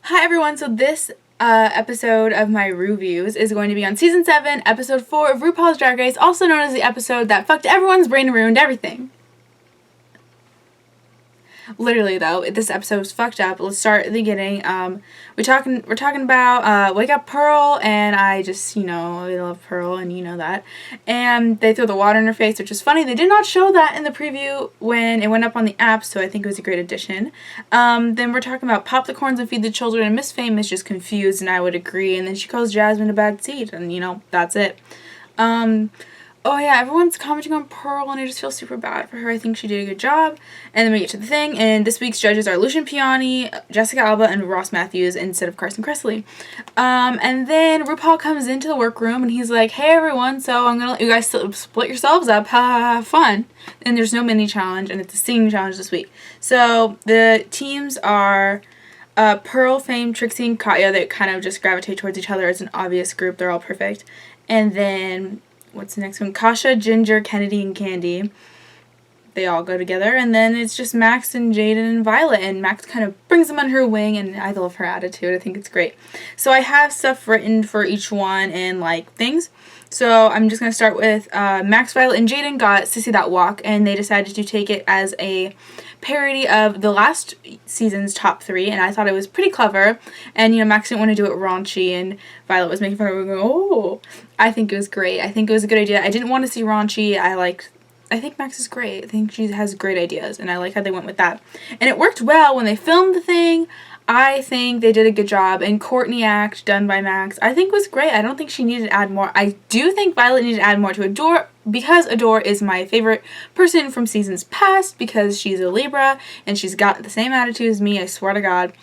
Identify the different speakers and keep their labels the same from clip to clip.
Speaker 1: Hi everyone, so this episode of my Ruviews is going to be on Season 7, Episode 4 of RuPaul's Drag Race, also known as the episode that fucked everyone's brain and ruined everything. Literally though, this episode was fucked up. Let's start at the beginning. We're talking about Wake Up Pearl, and I just, I love Pearl, and you know that. And they throw the water in her face, which is funny. They did not show that in the preview when it went up on the app, so I think it was a great addition. Then we're talking about Pop the Corns and Feed the Children, and Miss Fame is just confused, and I would agree. And then she calls Jasmine a bad seed, and that's it. Oh yeah, everyone's commenting on Pearl, and I just feel super bad for her. I think she did a good job. And then we get to the thing, and this week's judges are Lucian Piani, Jessica Alba, and Ross Matthews instead of Carson Kressley. And then RuPaul comes into the workroom, and he's like, "Hey everyone, so I'm gonna let you guys split yourselves up, have fun." And there's no mini challenge, and it's a singing challenge this week. So the teams are Pearl, Fame, Trixie, and Katya. They kind of just gravitate towards each other as an obvious group. They're all perfect. And then what's the next one? Kasha, Ginger, Kennedy, and Candy. They all go together. And then it's just Max and Jaden and Violet. And Max kind of brings them under her wing. And I love her attitude. I think it's great. So I have stuff written for each one and things. So I'm just going to start with Max, Violet, and Jaden got Sissy That Walk. And they decided to take it as a parody of the last season's top 3, and I thought it was pretty clever. And Max didn't want to do it raunchy, and Violet was making fun of her going, "Oh." I think it was great. I think it was a good idea. I didn't want to see raunchy. I think Max is great. I think she has great ideas, and I like how they went with that. And it worked well when they filmed the thing. I think they did a good job. And Courtney act done by Max, I think was great. I don't think she needed to add more. I do think Violet needed to add more to Adore, because Adore is my favorite person from seasons past, because she's a Libra and she's got the same attitude as me, I swear to God.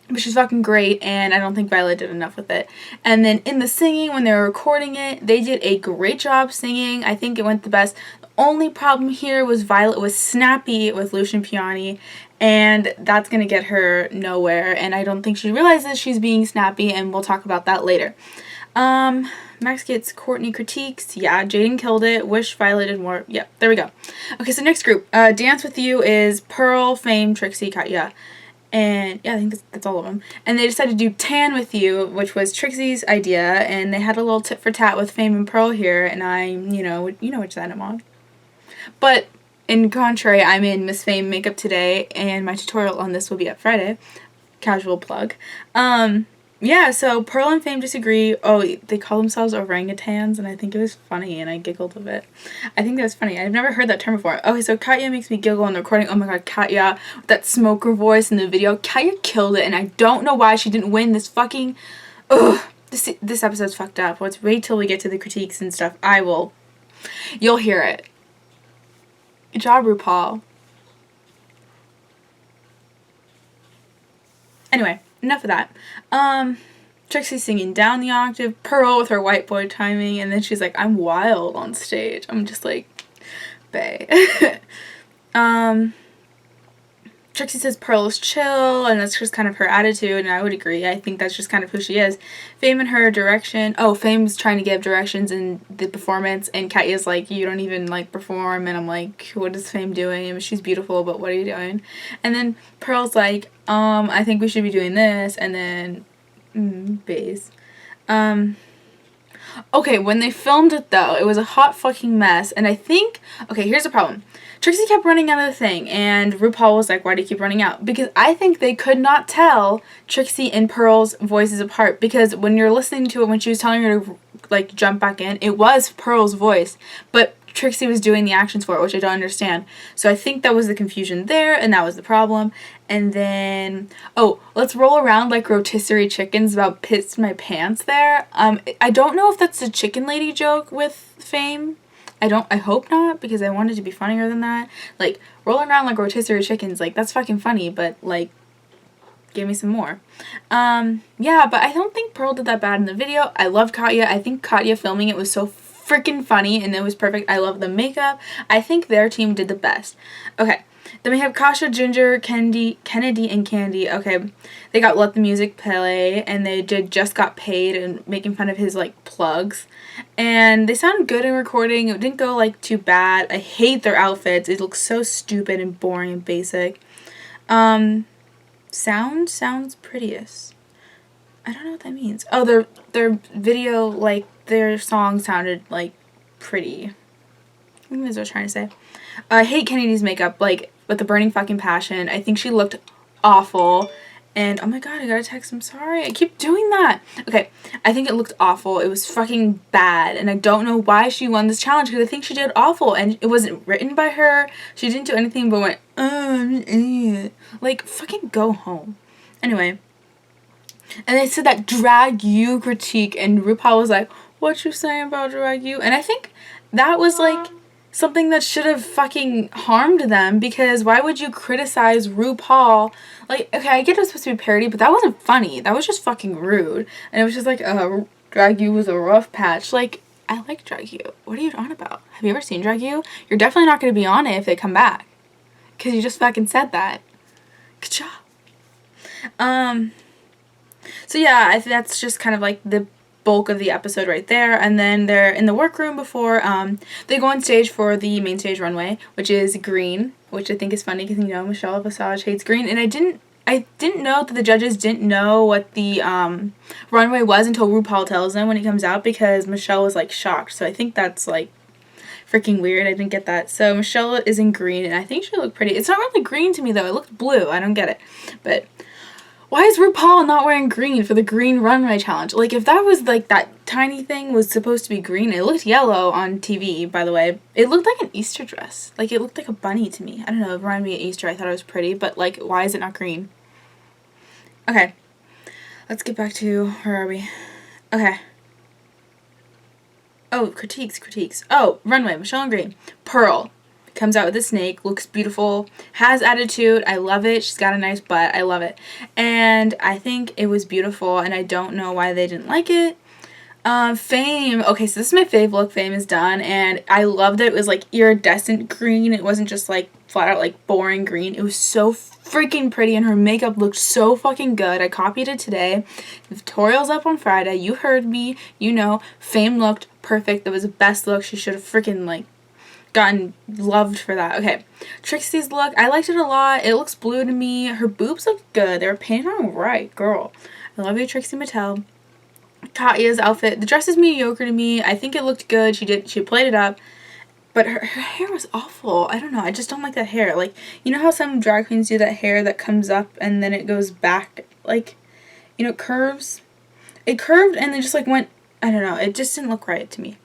Speaker 1: But she's fucking great, and I don't think Violet did enough with it. And then in the singing, when they were recording it, they did a great job singing. I think it went the best. The only problem here was Violet was snappy with Lucian Piani, and that's going to get her nowhere. And I don't think she realizes she's being snappy, and we'll talk about that later. Max gets Courtney critiques. Yeah, Jaden killed it. Wish Violet did more. Yep, there we go. Okay, so next group. Dance With You is Pearl, Fame, Trixie, Katya. And yeah, I think that's all of them. And they decided to do Tan With You, which was Trixie's idea, and they had a little tit for tat with Fame and Pearl here, and you know which side I'm on. But in contrary, I'm in Miss Fame makeup today, and my tutorial on this will be up Friday. Casual plug. Yeah, so Pearl and Fame disagree. Oh, they call themselves orangutans, and I think it was funny, and I giggled a bit. I think that was funny. I've never heard that term before. Okay, so Katya makes me giggle on the recording. Oh my god, Katya, with that smoker voice in the video. Katya killed it, and I don't know why she didn't win this fucking... Ugh, this episode's fucked up. Let's wait till we get to the critiques and stuff. You'll hear it. Good job, RuPaul. Anyway, enough of that. Trixie singing down the octave, Pearl with her white boy timing, and then she's like, "I'm wild on stage." I'm just like, bae. Trixie says Pearl is chill, and that's just kind of her attitude, and I would agree. I think that's just kind of who she is. Fame and her direction. Oh, Fame's trying to give directions in the performance, and Katya's like, "You don't even perform," and I'm like, "What is Fame doing? I mean, she's beautiful, but what are you doing?" And then Pearl's like, "I think we should be doing this," and then bass. Okay, when they filmed it though, it was a hot fucking mess, and I think, okay, here's the problem. Trixie kept running out of the thing, and RuPaul was like, "Why do you keep running out?" Because I think they could not tell Trixie and Pearl's voices apart, because when you're listening to it, when she was telling her to jump back in, it was Pearl's voice, but Trixie was doing the actions for it, which I don't understand. So I think that was the confusion there, and that was the problem. And then, oh, let's roll around like rotisserie chickens about pissed my pants there. I don't know if that's a chicken lady joke with Fame. I hope not, because I wanted to be funnier than that. Rolling around like rotisserie chickens, that's fucking funny, but give me some more. Yeah, but I don't think Pearl did that bad in the video. I love Katya. I think Katya filming it was so freaking funny, and it was perfect. I love the makeup. I think their team did the best. Okay, then we have Kasha, Ginger, Kennedy, and Candy. Okay, they got Let the Music Play, and they did Just Got Paid, and making fun of his plugs. And they sounded good in recording. It didn't go too bad. I hate their outfits. It looks so stupid and boring and basic. sounds prettiest. I don't know what that means. Oh, their video, like, their song sounded, like, pretty. I think that's what I was trying to say. I hate Kennedy's makeup, like, with the burning fucking passion. I think she looked awful. And, oh my god, I gotta text him. Sorry, I keep doing that. Okay, I think it looked awful. It was fucking bad. And I don't know why she won this challenge, because I think she did awful. And it wasn't written by her. She didn't do anything but went, oh, I'm an idiot. Like, fucking go home. Anyway. And they said that drag you critique. And RuPaul was like, what you saying about drag you? And I think that was, like, something that should have fucking harmed them, because why would you criticize RuPaul? Like, okay, I get it was supposed to be parody, but that wasn't funny. That was just fucking rude. And it was just like, Drag You was a rough patch. Like, I like Drag You. What are you on about? Have you ever seen Drag You? You're definitely not going to be on it if they come back, because you just fucking said that. Good job. So yeah, I think that's just kind of like the bulk of the episode right there. And then they're in the workroom before they go on stage for the main stage runway, which is green, which I think is funny because, you know, Michelle Visage hates green. And I didn't know that the judges didn't know what the runway was until RuPaul tells them when he comes out, because Michelle was like shocked. So I think that's like freaking weird. I didn't get that. So Michelle is in green, and I think she looked pretty. It's not really green to me though. It looked blue. I don't get it. But why is RuPaul not wearing green for the green runway challenge? Like, if that was, like, that tiny thing was supposed to be green. It looked yellow on TV, by the way. It looked like an Easter dress. Like, it looked like a bunny to me. I don't know. It reminded me of Easter. I thought it was pretty. But, like, why is it not green? Okay. Let's get back to, where are we? Okay. Oh, critiques. Oh, runway. Michelle in green. Pearl. Comes out with a snake, looks beautiful, has attitude, I love it, she's got a nice butt, I love it. And I think it was beautiful, and I don't know why they didn't like it. Fame, okay, so this is my fave look. Fame is done, and I loved that it was like iridescent green. It wasn't just like flat out like boring green. It was so freaking pretty, and her makeup looked so fucking good. I copied it today. The tutorial's up on Friday. You heard me, you know. Fame looked perfect. That was the best look. She should have freaking like gotten loved for that. Okay, Trixie's look, I liked it a lot. It looks blue to me. Her boobs look good. They were painted on right, girl. I love you, Trixie Mattel. Katya's outfit, the dress is mediocre to me. I think it looked good. She played it up, but her hair was awful. I don't know. I just don't like that hair. Like, you know how some drag queens do that hair that comes up and then it goes back, like, you know, it curves. It curved and then just like went, I don't know. It just didn't look right to me.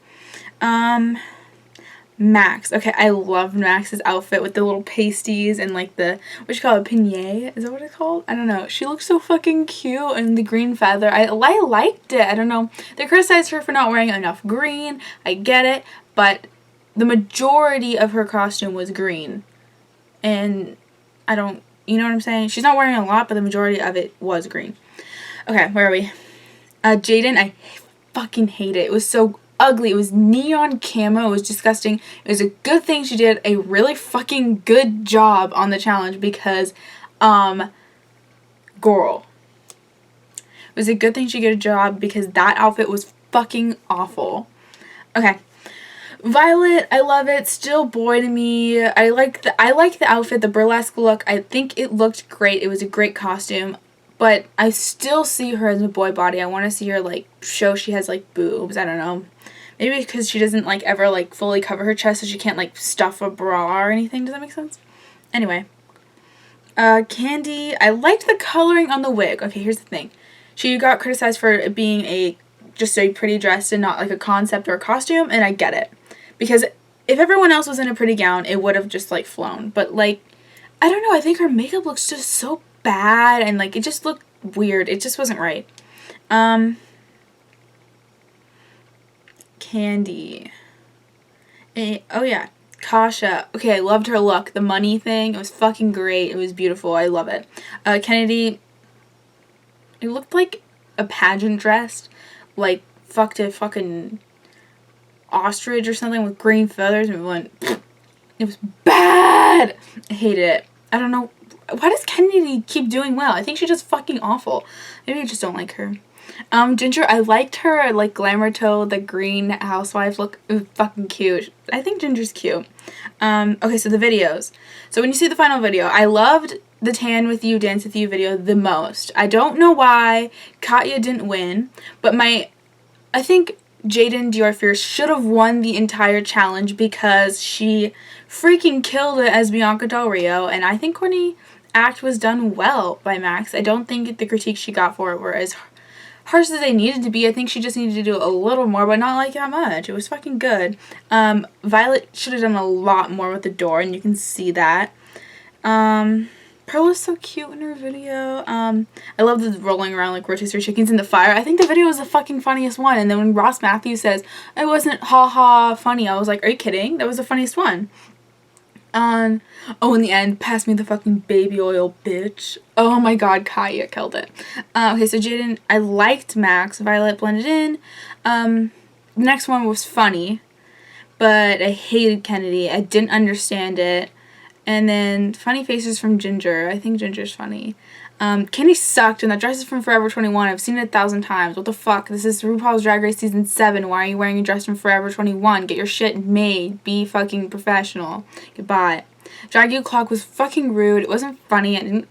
Speaker 1: Max. Okay, I loved Max's outfit with the little pasties and like the, what you call it, panier? Is that what it's called? I don't know. She looked so fucking cute, and the green feather. I liked it. I don't know. They criticized her for not wearing enough green. I get it, but the majority of her costume was green. And I don't, you know what I'm saying? She's not wearing a lot, but the majority of it was green. Okay, where are we? Jaden, I fucking hate it. It was so ugly. It was neon camo. It was disgusting. It was a good thing she did a really fucking good job on the challenge, because girl, it was a good thing she did a job, because that outfit was fucking awful. Okay, Violet, I love it. Still boy to me. I like the outfit, the burlesque look. I think it looked great. It was a great costume. But I still see her as a boy body. I want to see her, like, show she has, like, boobs. I don't know. Maybe because she doesn't, like, ever, like, fully cover her chest, so she can't, like, stuff a bra or anything. Does that make sense? Anyway. Candy. I liked the coloring on the wig. Okay, here's the thing. She got criticized for it being just a pretty dress and not, like, a concept or a costume, and I get it. Because if everyone else was in a pretty gown, it would have just, like, flown. But, like, I don't know. I think her makeup looks just so bad, and like it just looked weird. It just wasn't right. Candy. Oh yeah, Kasha. Okay, I loved her look. The money thing, it was fucking great. It was beautiful. I love it. Kennedy, it looked like a pageant dress, like fucked a fucking ostrich or something with green feathers, and it went. It was bad. I hated it. I don't know. Why does Kennedy keep doing well? I think she's just fucking awful. Maybe I just don't like her. Ginger, I liked her, like, glamour toe, the green housewife look. It was fucking cute. I think Ginger's cute. Okay, so the videos. So when you see the final video, I loved the Tan With You, Dance With You video the most. I don't know why Katya didn't win, but I think Jaden Dior Fierce should have won the entire challenge because she freaking killed it as Bianca Del Rio, and I think Courtney Act was done well by Max. I don't think the critiques she got for it were as harsh as they needed to be. I think she just needed to do a little more, but not like that much. It was fucking good. Violet should have done a lot more with the door, and you can see that. Pearl is so cute in her video. I love the rolling around like rotisserie chickens in the fire. I think the video was the fucking funniest one. And then when Ross Matthews says, it wasn't ha funny, I was like, are you kidding? That was the funniest one. Oh, in the end, pass me the fucking baby oil, bitch. Oh my god, Katya killed it. Okay, so Jaden, I liked Max. Violet blended in. The next one was funny, but I hated Kennedy. I didn't understand it. And then funny faces from Ginger. I think Ginger's funny. Kenny sucked, and that dress is from Forever 21. I've seen it 1,000 times. What the fuck? This is RuPaul's Drag Race Season 7. Why are you wearing a dress from Forever 21? Get your shit made. Be fucking professional. Goodbye. Drag You Clock was fucking rude. It wasn't funny. It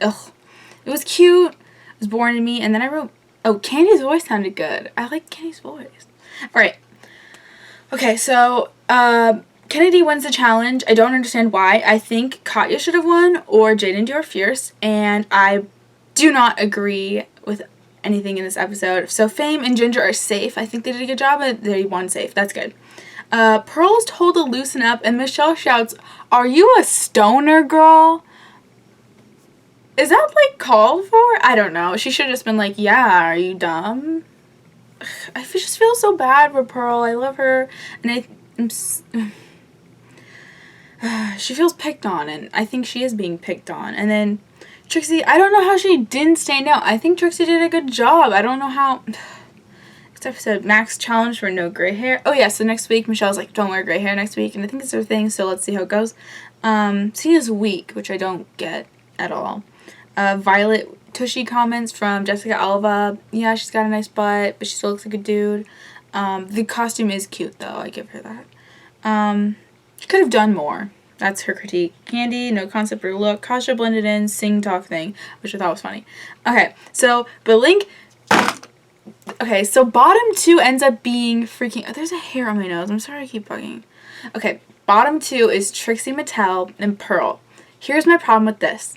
Speaker 1: was cute. It was boring to me. And then I wrote, oh, Candy's voice sounded good. I like Candy's voice. Alright. Okay, so, Kennedy wins the challenge. I don't understand why. I think Katya should have won or Jaden Dior Fierce, and I do not agree with anything in this episode. So Fame and Ginger are safe. I think they did a good job, but they won safe. That's good. Pearl is told to loosen up, and Michelle shouts, "Are you a stoner, girl?" Is that, like, called for? I don't know. She should have just been like, yeah, are you dumb? I just feel so bad for Pearl. I love her, and she feels picked on, and I think she is being picked on. And then Trixie, I don't know how she didn't stand out. I think Trixie did a good job. I don't know how. Next episode, Max challenge for no gray hair. Oh yeah, so next week Michelle's like, don't wear gray hair next week, and I think it's her thing, so let's see how it goes. Cena's weak, which I don't get at all. Violet Tushy comments from Jessica Alba. Yeah, she's got a nice butt, but she still looks like a dude. The costume is cute though, I give her that. She could have done more. That's her critique. Candy, no concept or look. Kasha blended in, sing talk thing, which I thought was funny. Okay, so so bottom two ends up being freaking. Oh, there's a hair on my nose. I'm sorry I keep bugging. Okay, bottom two is Trixie, Mattel, and Pearl. Here's my problem with this.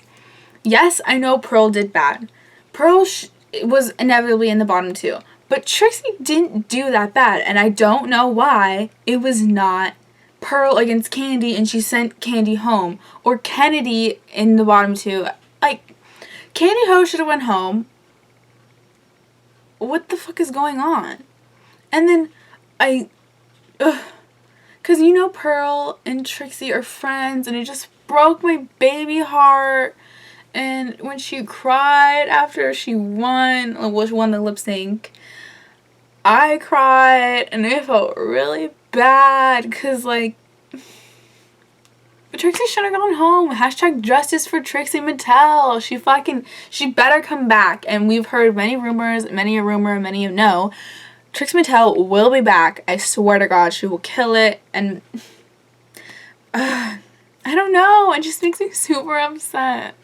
Speaker 1: Yes, I know Pearl did bad. Pearl was inevitably in the bottom two, but Trixie didn't do that bad, and I don't know why it was not Pearl against Candy and she sent Candy home, or Kennedy in the bottom two. Like, Candy Ho should have went home. What the fuck is going on? And then cause you know Pearl and Trixie are friends, and it just broke my baby heart. And when she cried after she won the lip sync, I cried, and it felt really bad, cause like Trixie should have gone home. Hashtag justice for Trixie Mattel. She better come back. And we've heard many rumors, many a rumor, many a no. Trixie Mattel will be back. I swear to God, she will kill it. And I don't know. It just makes me super upset.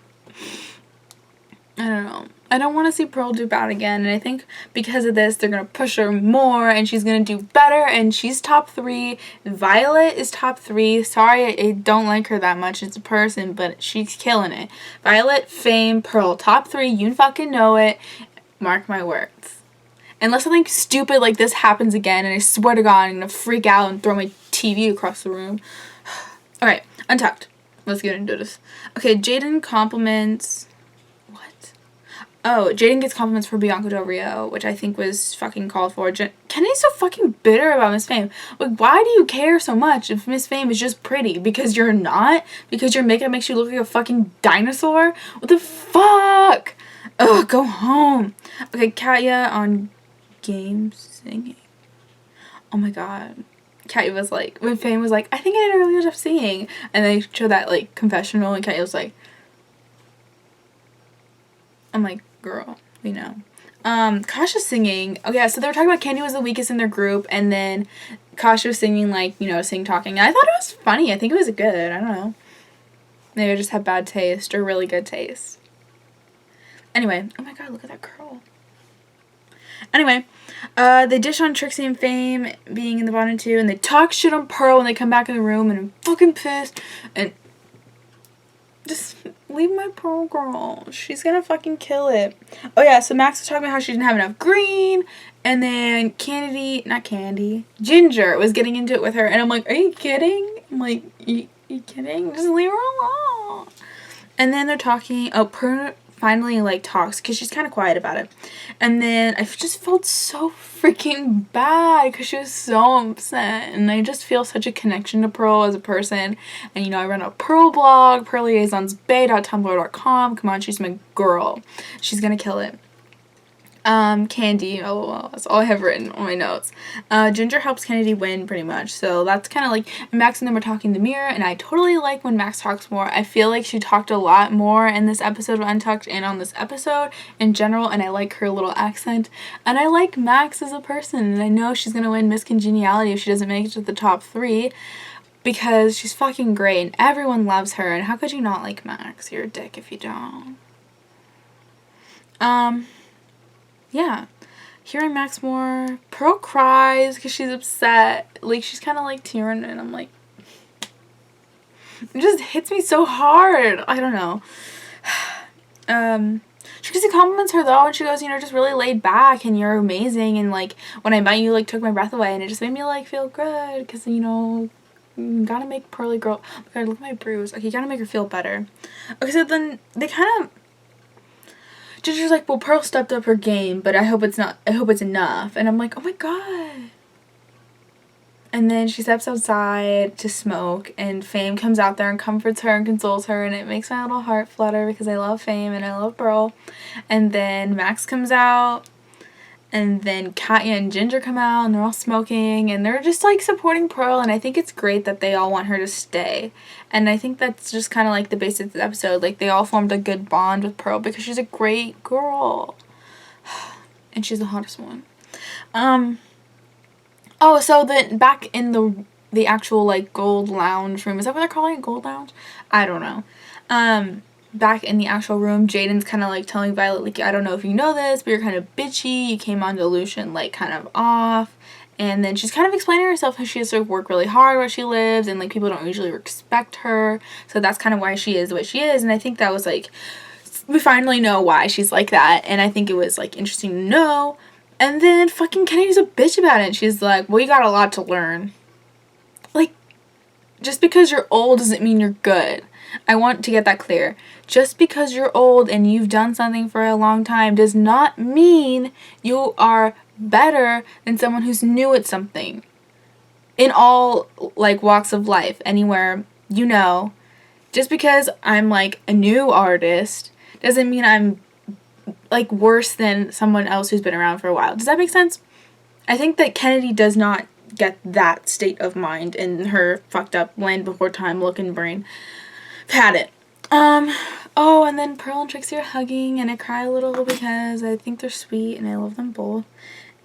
Speaker 1: I don't know. I don't want to see Pearl do bad again, and I think because of this, they're going to push her more, and she's going to do better, and she's top 3. Violet is top 3. Sorry, I don't like her that much as a person, but she's killing it. Violet, Fame, Pearl, top 3. You fucking know it. Mark my words. Unless something stupid like this happens again, and I swear to God, I'm going to freak out and throw my TV across the room. Okay, Untucked. Let's get into this. Okay, Jaden compliments... Oh, Jaden gets compliments for Bianca Del Rio, which I think was fucking called for. Kennedy's so fucking bitter about Miss Fame. Like, why do you care so much if Miss Fame is just pretty? Because you're not? Because your makeup makes you look like a fucking dinosaur? What the fuck? Ugh, go home. Okay, Katya on game singing. Oh my god. Katya was like, when Fame was like, I think I did a really good job singing. And they showed that, like, confessional, and Katya was like, I'm like, girl, we know. Kasha singing. Oh yeah, so they were talking about Candy was the weakest in their group, and then Kasha was singing, like, you know, sing-talking. I thought it was funny. I think it was good. I don't know. Maybe I just had bad taste or really good taste. Anyway, oh my god, look at that curl. Anyway, they dish on Trixie and Fame being in the bottom 2, and they talk shit on Pearl when they come back in the room, and I'm fucking pissed. And just leave my Pearl girl. She's gonna fucking kill it. Oh yeah, so Max was talking about how she didn't have enough green, and then Ginger was getting into it with her, and I'm like, are you kidding? I'm like, you kidding? Just leave her alone. And then they're talking, Pearl finally like talks because she's kind of quiet about it, and then I just felt so freaking bad because she was so upset, and I just feel such a connection to Pearl as a person. And you know, I run a Pearl blog, pearliaisonsbay.tumblr.com. Come on, she's my girl. She's gonna kill it. Candy, lol, that's all I have written on my notes. Ginger helps Kennedy win pretty much, so that's kind of like, Max and them are talking in the mirror, and I totally like when Max talks more. I feel like she talked a lot more in this episode of Untucked and on this episode in general, and I like her little accent, and I like Max as a person, and I know she's gonna win Miss Congeniality if she doesn't make it to the top 3, because she's fucking great, and everyone loves her, and how could you not like Max? You're a dick if you don't. Yeah, hearing Max more. Pearl cries because she's upset. Like, she's kind of like tearing, and I'm like, it just hits me so hard. I don't know. Trixie compliments her though, and she goes, you know, just really laid back, and you're amazing, and like, when I met you, like, took my breath away, and it just made me like feel good, because, you know, you gotta make Pearly girl, oh my god, look at my bruise. Okay, you gotta make her feel better. Okay, so then they kind of, Ginger's like, well, Pearl stepped up her game, but I hope it's enough. And I'm like, oh my god. And then she steps outside to smoke, and Fame comes out there and comforts her and consoles her, and it makes my little heart flutter because I love Fame and I love Pearl. And then Max comes out, and then Katya and Ginger come out, and they're all smoking, and they're just like supporting Pearl, and I think it's great that they all want her to stay. And I think that's just kind of like the basis of the episode. Like, they all formed a good bond with Pearl because she's a great girl. And she's the hottest one. Oh, so then back in the actual, like, gold lounge room. Is that what they're calling it? Gold lounge? I don't know. Back in the actual room, Jaden's kind of, like, telling Violet, like, I don't know if you know this, but you're kind of bitchy. You came on Delusion, like, kind of off. And then she's kind of explaining herself how she has to work really hard where she lives, and, like, people don't usually respect her. So that's kind of why she is the way she is. And I think that was, like, we finally know why she's like that. And I think it was, like, interesting to know. And then fucking Kennedy's a bitch about it. She's like, well, you got a lot to learn. Like, just because you're old doesn't mean you're good. I want to get that clear. Just because you're old and you've done something for a long time does not mean you are better than someone who's new at something. In all, like, walks of life, anywhere, you know. Just because I'm, like, a new artist doesn't mean I'm, like, worse than someone else who's been around for a while. Does that make sense? I think that Kennedy does not get that state of mind in her fucked up land before time looking brain. I've had it. Oh, and then Pearl and Trixie are hugging, and I cry a little because I think they're sweet, and I love them both.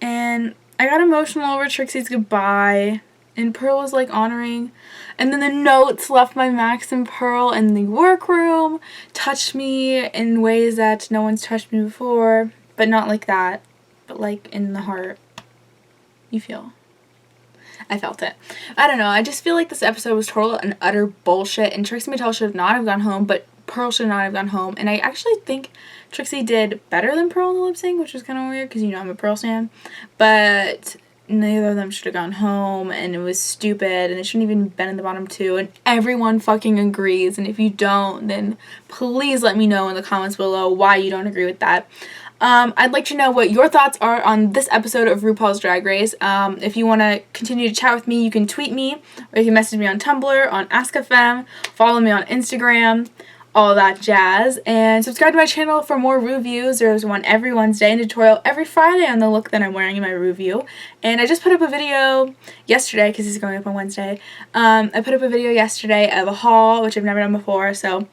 Speaker 1: And I got emotional over Trixie's goodbye, and Pearl was, like, honoring. And then the notes left by Max and Pearl in the workroom touched me in ways that no one's touched me before, but not like that, but, like, in the heart. You feel. I felt it. I don't know. I just feel like this episode was total and utter bullshit, and Trixie Mattel should not have gone home, but Pearl should not have gone home. And I actually think Trixie did better than Pearl in the lip sync, which was kind of weird because, you know, I'm a Pearl stan. But neither of them should have gone home, and it was stupid, and it shouldn't even been in the bottom 2, and everyone fucking agrees. And if you don't, then please let me know in the comments below why you don't agree with that. I'd like to know what your thoughts are on this episode of RuPaul's Drag Race. If you want to continue to chat with me, you can tweet me, or you can message me on Tumblr, on AskFM, follow me on Instagram, all that jazz, and subscribe to my channel for more reviews. There's one every Wednesday and a tutorial every Friday on the look that I'm wearing in my review. And I just put up a video yesterday, because it's going up on Wednesday. I put up a video yesterday of a haul, which I've never done before, so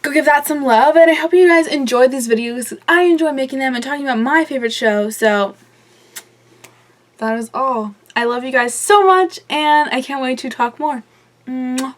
Speaker 1: go give that some love, and I hope you guys enjoyed these videos. I enjoy making them and talking about my favorite show, so that is all. I love you guys so much, and I can't wait to talk more. Mwah.